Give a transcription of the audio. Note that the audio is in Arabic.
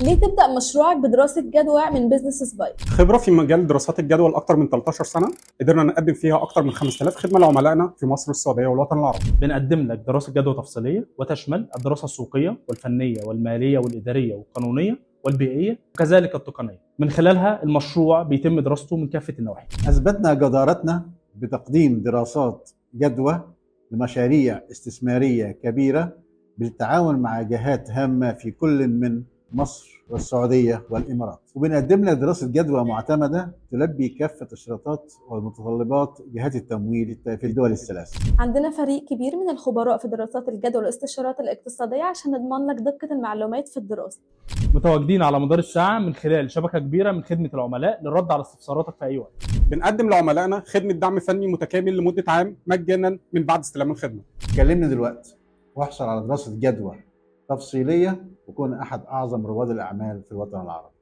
ليه تبدأ مشروعك بدراسة جدوى من بيزنس سبايك؟ خبرة في مجال دراسات الجدوى لأكثر من 13 سنة، قدرنا نقدم فيها أكثر من 5000 خدمة لعملائنا في مصر والسعودية والوطن العربي. بنقدم لك دراسة جدوى تفصيلية وتشمل الدراسة السوقية والفنية والمالية والإدارية والقانونية والبيئية وكذلك التقنية. من خلالها المشروع بيتم دراسته من كافة النواحي. أثبتنا جدارتنا بتقديم دراسات جدوى لمشاريع استثمارية كبيرة بالتعاون مع جهات هامة في كل من مصر والسعودية والإمارات، وبنقدم لها دراسة جدوى معتمدة تلبي كافة الاشتراطات ومتطلبات جهات التمويل في الدول الثلاث. عندنا فريق كبير من الخبراء في دراسات الجدوى والاستشارات الاقتصادية عشان نضمن لك دقة المعلومات في الدراسة. متواجدين على مدار الساعة من خلال شبكة كبيرة من خدمة العملاء للرد على استفساراتك في أي وقت. بنقدم لعملائنا خدمة دعم فني متكامل لمدة عام مجانا من بعد استلام الخدمة. كلمني دلوقتي واحصل على دراسة جدوى تفصيلية وكون أحد أعظم رواد الأعمال في الوطن العربي.